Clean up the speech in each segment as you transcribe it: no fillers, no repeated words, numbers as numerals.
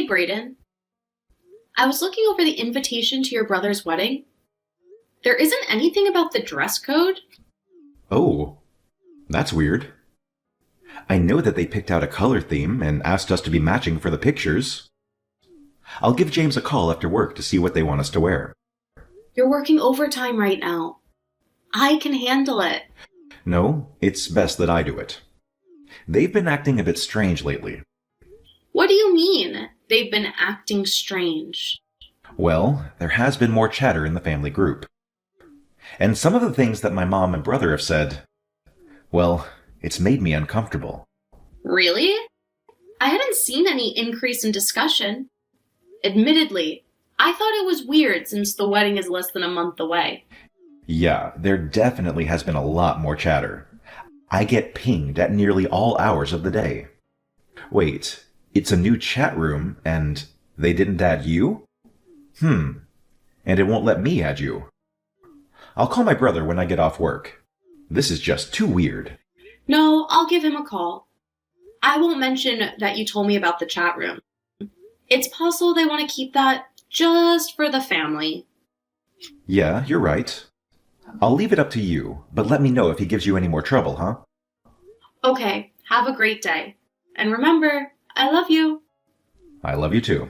Brayden. I was looking over the invitation to your brother's wedding. There isn't anything about the dress code. Oh, that's weird. I know that they picked out a color theme and asked us to be matching for the pictures. I'll give James a call after work to see what they want us to wear. You're working overtime right now. I can handle it. No, it's best that I do it. They've been acting a bit strange lately. What do you mean, they've been acting strange? Well, there has been more chatter in the family group. And some of the things that my mom and brother have said, well, it's made me uncomfortable. Really? I hadn't seen any increase in discussion. Admittedly, I thought it was weird since the wedding is less than a month away. Yeah, there definitely has been a lot more chatter. I get pinged at nearly all hours of the day. Wait, it's a new chat room and they didn't add you? And it won't let me add you. I'll call my brother when I get off work. This is just too weird. No, I'll give him a call. I won't mention that you told me about the chat room. It's possible they want to keep that just for the family. Yeah, you're right. I'll leave it up to you, but let me know if he gives you any more trouble, huh? Okay, have a great day. And remember, I love you. I love you too.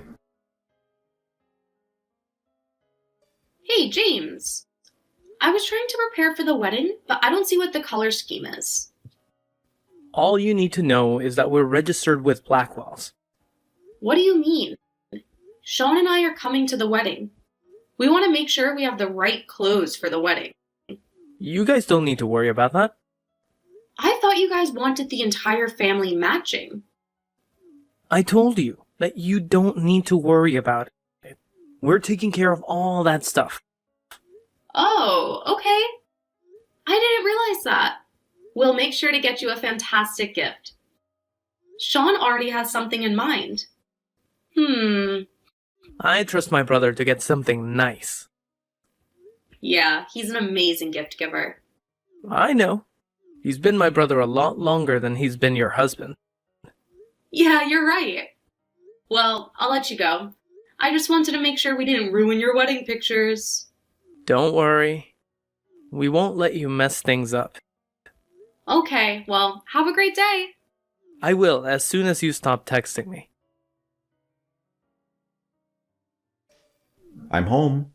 Hey, James. I was trying to prepare for the wedding, but I don't see what the color scheme is. All you need to know is that we're registered with Blackwell's. What do you mean? Sean and I are coming to the wedding. We want to make sure we have the right clothes for the wedding. You guys don't need to worry about that. I thought you guys wanted the entire family matching. I told you that you don't need to worry about it. We're taking care of all that stuff. Oh, okay. I didn't realize that. We'll make sure to get you a fantastic gift. Sean already has something in mind. I trust my brother to get something nice. Yeah, he's an amazing gift giver. I know. He's been my brother a lot longer than he's been your husband. Yeah, you're right. Well, I'll let you go. I just wanted to make sure we didn't ruin your wedding pictures. Don't worry. We won't let you mess things up. Okay, well, have a great day. I will as soon as you stop texting me. I'm home.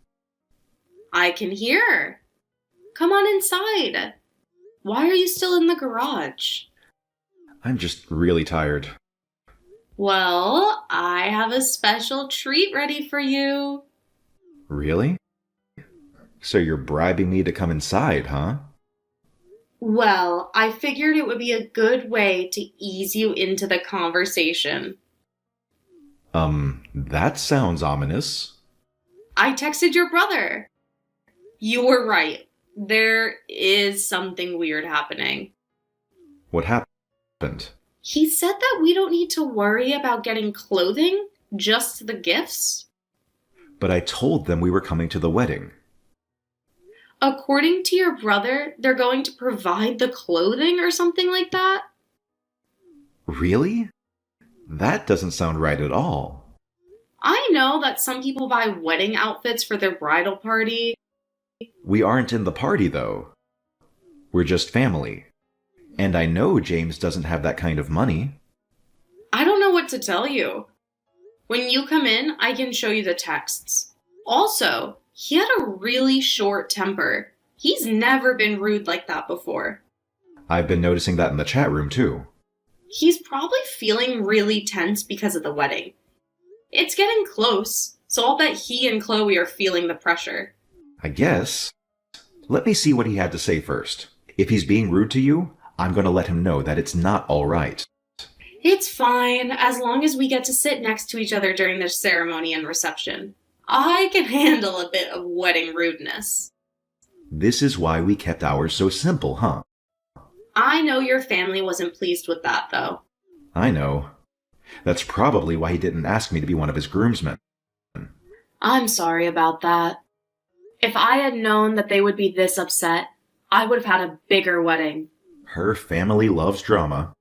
I can hear. Come on inside. Why are you still in the garage? I'm just really tired. Well, I have a special treat ready for you. Really? So you're bribing me to come inside, huh? Well, I figured it would be a good way to ease you into the conversation. That sounds ominous. I texted your brother. You were right. There is something weird happening. What happened? He said that we don't need to worry about getting clothing, just the gifts. But I told them we were coming to the wedding. According to your brother, they're going to provide the clothing or something like that? Really? That doesn't sound right at all. I know that some people buy wedding outfits for their bridal party. We aren't in the party, though. We're just family. And I know James doesn't have that kind of money. I don't know what to tell you. When you come in, I can show you the texts. Also, he had a really short temper. He's never been rude like that before. I've been noticing that in the chat room, too. He's probably feeling really tense because of the wedding. It's getting close, so I'll bet he and Chloe are feeling the pressure. I guess. Let me see what he had to say first. If he's being rude to you, I'm going to let him know that it's not all right. It's fine, as long as we get to sit next to each other during the ceremony and reception. I can handle a bit of wedding rudeness. This is why we kept ours so simple, huh? I know your family wasn't pleased with that, though. I know. That's probably why he didn't ask me to be one of his groomsmen. I'm sorry about that. If I had known that they would be this upset, I would have had a bigger wedding. Her family loves drama.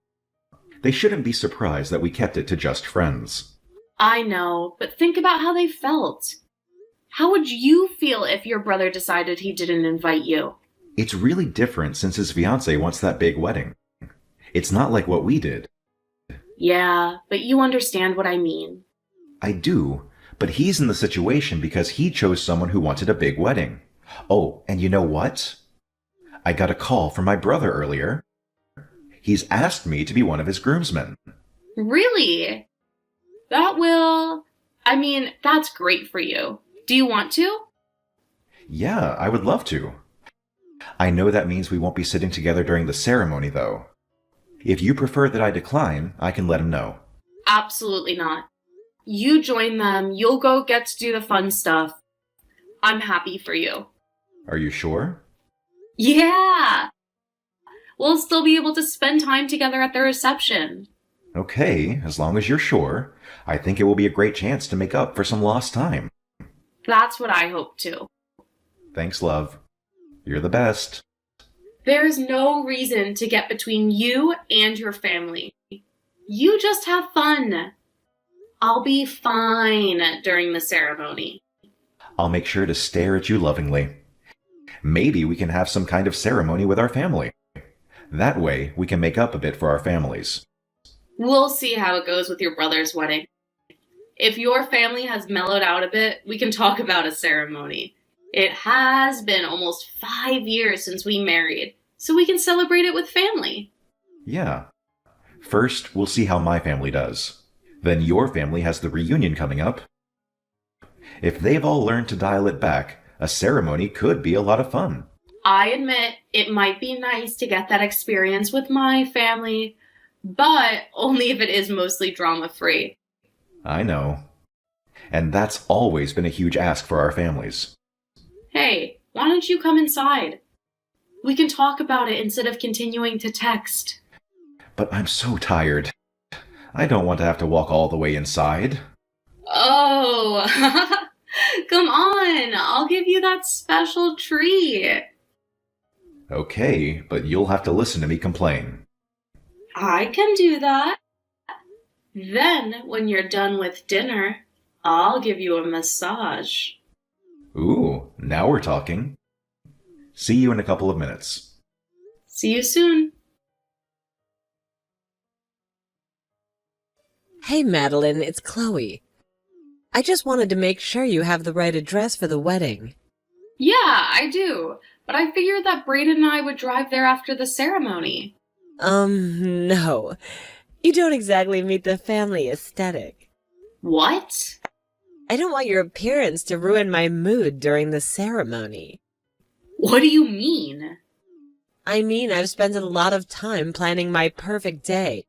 They shouldn't be surprised that we kept it to just friends. I know, but think about how they felt. How would you feel if your brother decided he didn't invite you? It's really different since his fiancé wants that big wedding. It's not like what we did. Yeah, but you understand what I mean. I do, but he's in the situation because he chose someone who wanted a big wedding. Oh, and you know what? I got a call from my brother earlier. He's asked me to be one of his groomsmen. Really? That's great for you. Do you want to? Yeah, I would love to. I know that means we won't be sitting together during the ceremony, though. If you prefer that I decline, I can let him know. Absolutely not. You join them, you'll go get to do the fun stuff. I'm happy for you. Are you sure? Yeah! We'll still be able to spend time together at the reception. Okay, as long as you're sure. I think it will be a great chance to make up for some lost time. That's what I hope too. Thanks, love. You're the best. There's no reason to get between you and your family. You just have fun. I'll be fine during the ceremony. I'll make sure to stare at you lovingly. Maybe we can have some kind of ceremony with our family. That way, we can make up a bit for our families. We'll see how it goes with your brother's wedding. If your family has mellowed out a bit, we can talk about a ceremony. It has been almost 5 years since we married, so we can celebrate it with family. Yeah. First, we'll see how my family does. Then your family has the reunion coming up. If they've all learned to dial it back, a ceremony could be a lot of fun. I admit it might be nice to get that experience with my family, but only if it is mostly drama-free. I know. And that's always been a huge ask for our families. Hey, why don't you come inside? We can talk about it instead of continuing to text. But I'm so tired. I don't want to have to walk all the way inside. Oh, come on. I'll give you that special treat. Okay, but you'll have to listen to me complain. I can do that. Then, when you're done with dinner, I'll give you a massage. Ooh, now we're talking. See you in a couple of minutes. See you soon. Hey, Madeline, it's Chloe. I just wanted to make sure you have the right address for the wedding. Yeah, I do. But I figured that Braden and I would drive there after the ceremony. No. You don't exactly meet the family aesthetic. What? I don't want your appearance to ruin my mood during the ceremony. What do you mean? I mean, I've spent a lot of time planning my perfect day.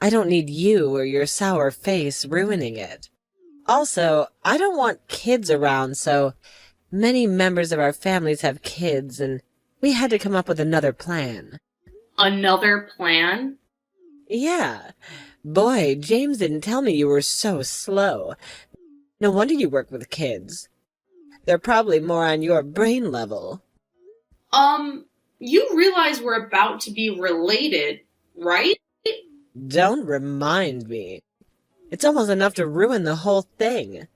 I don't need you or your sour face ruining it. Also, I don't want kids around, so many members of our families have kids, and we had to come up with another plan. Another plan? Yeah. Boy, James didn't tell me you were so slow. No wonder you work with kids. They're probably more on your brain level. You realize we're about to be related, right? Don't remind me. It's almost enough to ruin the whole thing.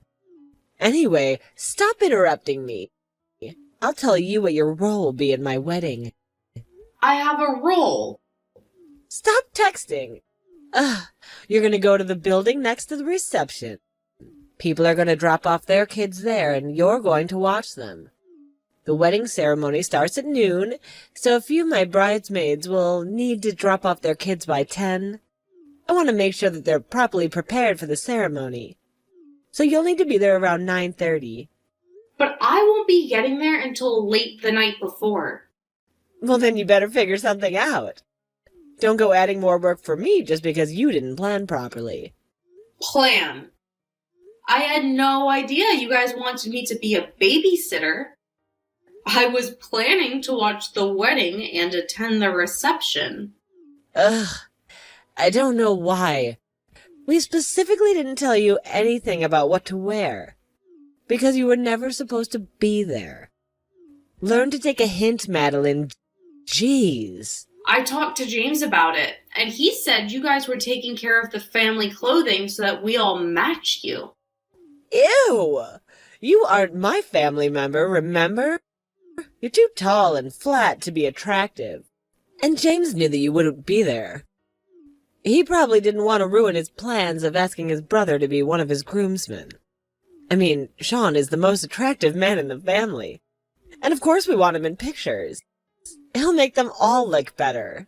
Anyway, stop interrupting me. I'll tell you what your role will be in my wedding. I have a role. Stop texting. You're gonna go to the building next to the reception. People are gonna drop off their kids there, and you're going to watch them. The wedding ceremony starts at noon, so a few of my bridesmaids will need to drop off their kids by 10. I want to make sure that they're properly prepared for the ceremony. So you'll need to be there around 9:30. But I won't be getting there until late the night before. Well, then you better figure something out. Don't go adding more work for me just because you didn't plan properly. Plan? I had no idea you guys wanted me to be a babysitter. I was planning to watch the wedding and attend the reception. I don't know why. We specifically didn't tell you anything about what to wear. Because you were never supposed to be there. Learn to take a hint, Madeline. Jeez. I talked to James about it, and he said you guys were taking care of the family clothing so that we all match you. Ew! You aren't my family member, remember? You're too tall and flat to be attractive. And James knew that you wouldn't be there. He probably didn't want to ruin his plans of asking his brother to be one of his groomsmen. I mean, Sean is the most attractive man in the family. And of course we want him in pictures. He'll make them all look better.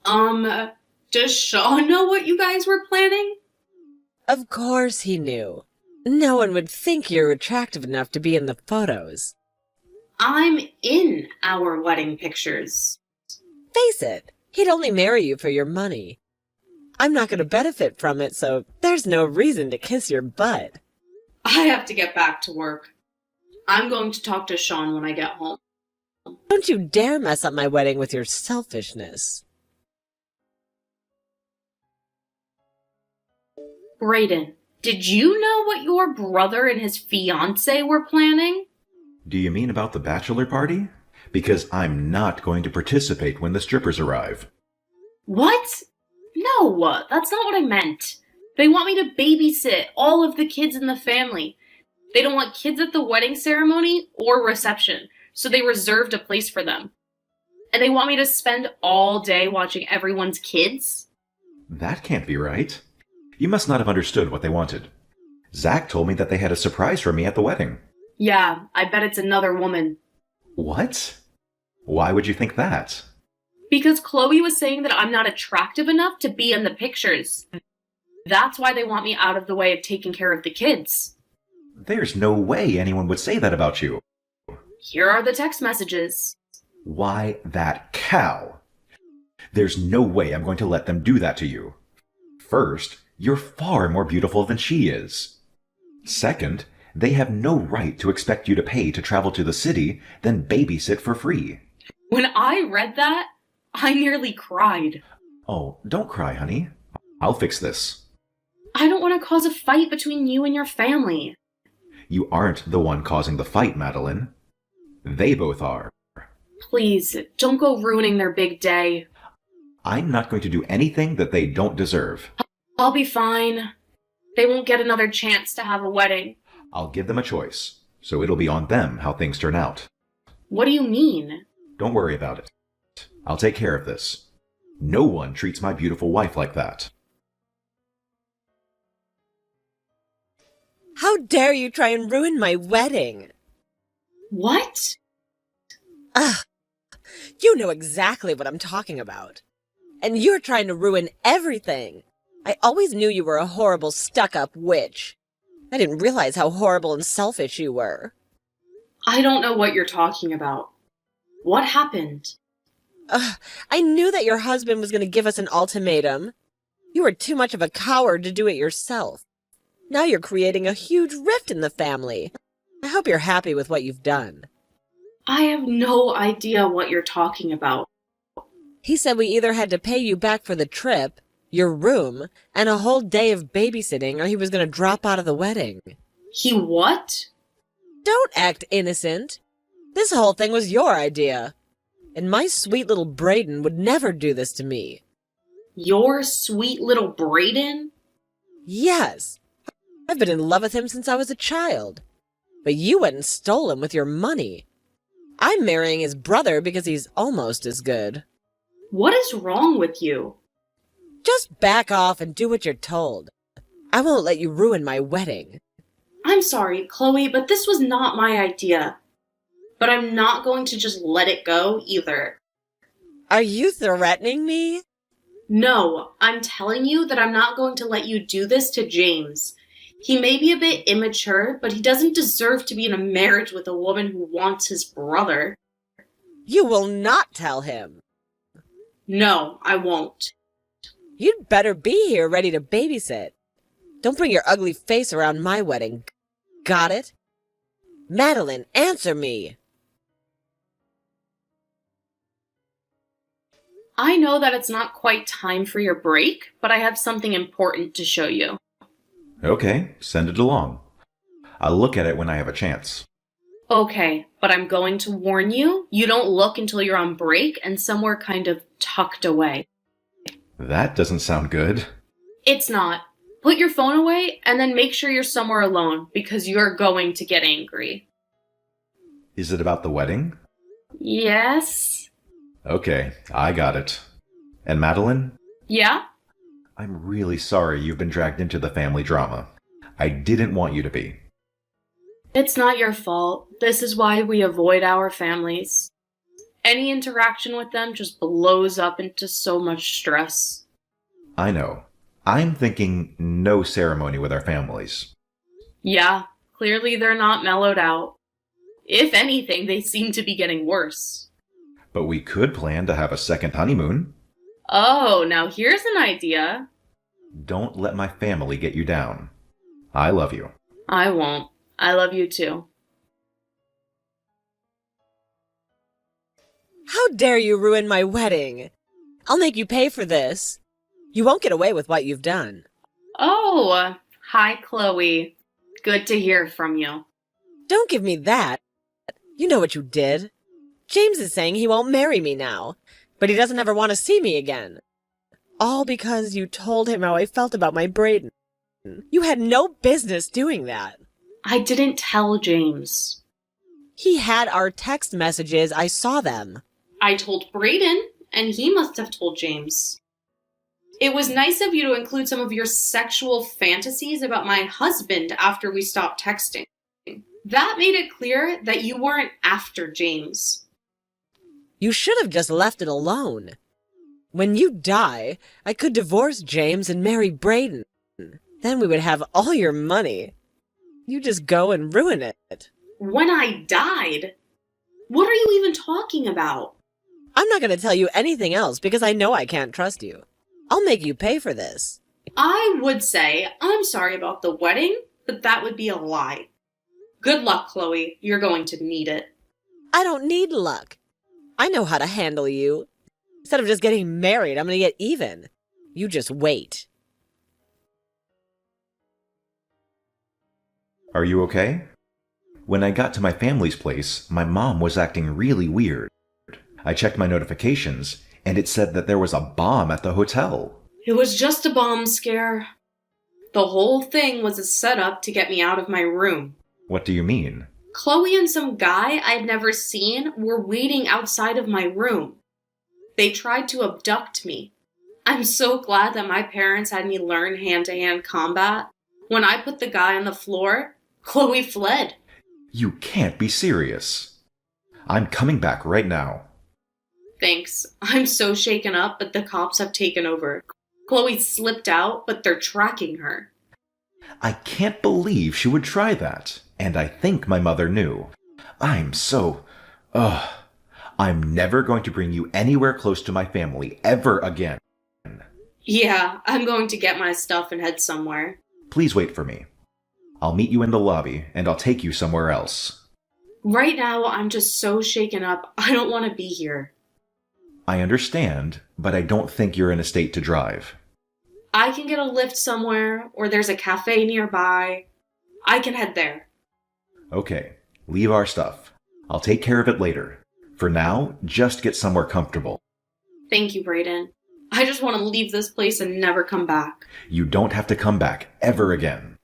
Does Sean know what you guys were planning? Of course he knew. No one would think you're attractive enough to be in the photos. I'm in our wedding pictures. Face it, he'd only marry you for your money. I'm not going to benefit from it, so there's no reason to kiss your butt. I have to get back to work. I'm going to talk to Sean when I get home. Don't you dare mess up my wedding with your selfishness. Brayden, did you know what your brother and his fiancé were planning? Do you mean about the bachelor party? Because I'm not going to participate when the strippers arrive. What? No, that's not what I meant. They want me to babysit all of the kids in the family. They don't want kids at the wedding ceremony or reception, so they reserved a place for them. And they want me to spend all day watching everyone's kids? That can't be right. You must not have understood what they wanted. Zach told me that they had a surprise for me at the wedding. Yeah, I bet it's another woman. What? Why would you think that? Because Chloe was saying that I'm not attractive enough to be in the pictures. That's why they want me out of the way of taking care of the kids. There's no way anyone would say that about you. Here are the text messages. Why that cow? There's no way I'm going to let them do that to you. First, you're far more beautiful than she is. Second, they have no right to expect you to pay to travel to the city, then babysit for free. When I read that, I nearly cried. Oh, don't cry, honey. I'll fix this. I don't want to cause a fight between you and your family. You aren't the one causing the fight, Madeline. They both are. Please, don't go ruining their big day. I'm not going to do anything that they don't deserve. I'll be fine. They won't get another chance to have a wedding. I'll give them a choice, so it'll be on them how things turn out. What do you mean? Don't worry about it. I'll take care of this. No one treats my beautiful wife like that. How dare you try and ruin my wedding? What? Ugh, you know exactly what I'm talking about. And you're trying to ruin everything. I always knew you were a horrible, stuck-up witch. I didn't realize how horrible and selfish you were. I don't know what you're talking about. What happened? I knew that your husband was going to give us an ultimatum. You were too much of a coward to do it yourself. Now you're creating a huge rift in the family. I hope you're happy with what you've done. I have no idea what you're talking about. He said we either had to pay you back for the trip, your room, and a whole day of babysitting, or he was going to drop out of the wedding. He what? Don't act innocent. This whole thing was your idea. And my sweet little Brayden would never do this to me. Your sweet little Brayden? Yes. I've been in love with him since I was a child. But you went and stole him with your money. I'm marrying his brother because he's almost as good. What is wrong with you? Just back off and do what you're told. I won't let you ruin my wedding. I'm sorry, Chloe, but this was not my idea. But I'm not going to just let it go either. Are you threatening me? No, I'm telling you that I'm not going to let you do this to James. He may be a bit immature, but he doesn't deserve to be in a marriage with a woman who wants his brother. You will not tell him. No, I won't. You'd better be here ready to babysit. Don't bring your ugly face around my wedding. Got it? Madeline, answer me. I know that it's not quite time for your break, but I have something important to show you. Okay, send it along. I'll look at it when I have a chance. Okay, but I'm going to warn you, you don't look until you're on break and somewhere kind of tucked away. That doesn't sound good. It's not. Put your phone away and then make sure you're somewhere alone because you're going to get angry. Is it about the wedding? Yes? Okay, I got it. And Madeline? Yeah? I'm really sorry you've been dragged into the family drama. I didn't want you to be. It's not your fault. This is why we avoid our families. Any interaction with them just blows up into so much stress. I know. I'm thinking no ceremony with our families. Yeah, clearly they're not mellowed out. If anything, they seem to be getting worse. But we could plan to have a second honeymoon. Oh, now here's an idea. Don't let my family get you down. I love you. I won't. I love you too. How dare you ruin my wedding? I'll make you pay for this. You won't get away with what you've done. Oh, hi, Chloe. Good to hear from you. Don't give me that. You know what you did. James is saying he won't marry me now, but he doesn't ever want to see me again. All because you told him how I felt about my Braden. You had no business doing that. I didn't tell James. He had our text messages. I saw them. I told Braden, and he must have told James. It was nice of you to include some of your sexual fantasies about my husband after we stopped texting. That made it clear that you weren't after James. You should have just left it alone. When you die, I could divorce James and marry Braden. Then we would have all your money. You just go and ruin it. When I died? What are you even talking about? I'm not going to tell you anything else because I know I can't trust you. I'll make you pay for this. I would say, I'm sorry about the wedding, but that would be a lie. Good luck, Chloe. You're going to need it. I don't need luck. I know how to handle you. Instead of just getting married, I'm going to get even. You just wait. Are you okay? When I got to my family's place, my mom was acting really weird. I checked my notifications, and it said that there was a bomb at the hotel. It was just a bomb scare. The whole thing was a setup to get me out of my room. What do you mean? Chloe and some guy I'd never seen were waiting outside of my room. They tried to abduct me. I'm so glad that my parents had me learn hand-to-hand combat. When I put the guy on the floor, Chloe fled. You can't be serious. I'm coming back right now. Thanks. I'm so shaken up, but the cops have taken over. Chloe slipped out, but they're tracking her. I can't believe she would try that. And I think my mother knew. I'm never going to bring you anywhere close to my family ever again. Yeah, I'm going to get my stuff and head somewhere. Please wait for me. I'll meet you in the lobby, and I'll take you somewhere else. Right now, I'm just so shaken up, I don't want to be here. I understand, but I don't think you're in a state to drive. I can get a lift somewhere, or there's a cafe nearby. I can head there. Okay, leave our stuff. I'll take care of it later. For now, just get somewhere comfortable. Thank you, Braden. I just want to leave this place and never come back. You don't have to come back ever again.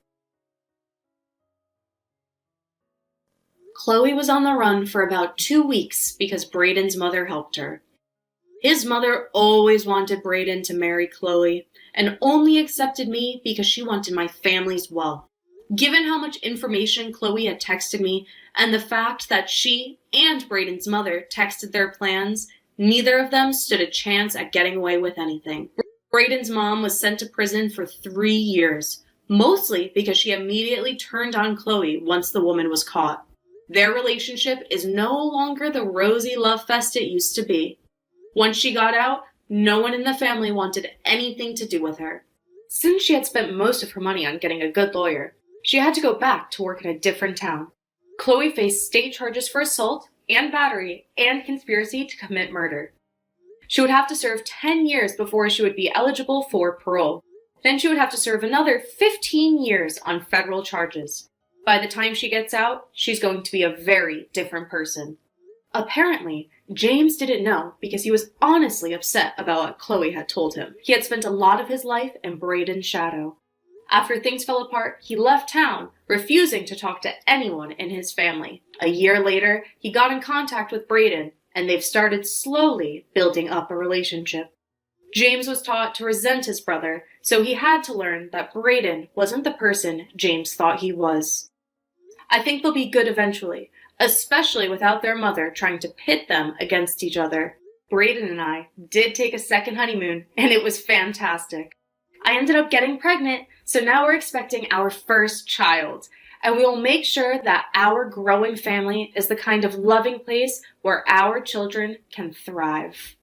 Chloe was on the run for about 2 weeks because Braden's mother helped her. His mother always wanted Braden to marry Chloe and only accepted me because she wanted my family's wealth. Given how much information Chloe had texted me and the fact that she and Braden's mother texted their plans, neither of them stood a chance at getting away with anything. Braden's mom was sent to prison for 3 years, mostly because she immediately turned on Chloe once the woman was caught. Their relationship is no longer the rosy love fest it used to be. Once she got out, no one in the family wanted anything to do with her. Since she had spent most of her money on getting a good lawyer, she had to go back to work in a different town. Chloe faced state charges for assault and battery and conspiracy to commit murder. She would have to serve 10 years before she would be eligible for parole. Then she would have to serve another 15 years on federal charges. By the time she gets out, she's going to be a very different person. Apparently, James didn't know because he was honestly upset about what Chloe had told him. He had spent a lot of his life in Braden's shadow. After things fell apart, he left town, refusing to talk to anyone in his family. A year later, he got in contact with Braden, and they've started slowly building up a relationship. James was taught to resent his brother, so he had to learn that Braden wasn't the person James thought he was. I think they'll be good eventually, especially without their mother trying to pit them against each other. Braden and I did take a second honeymoon, and it was fantastic. I ended up getting pregnant, so now we're expecting our first child, and we will make sure that our growing family is the kind of loving place where our children can thrive.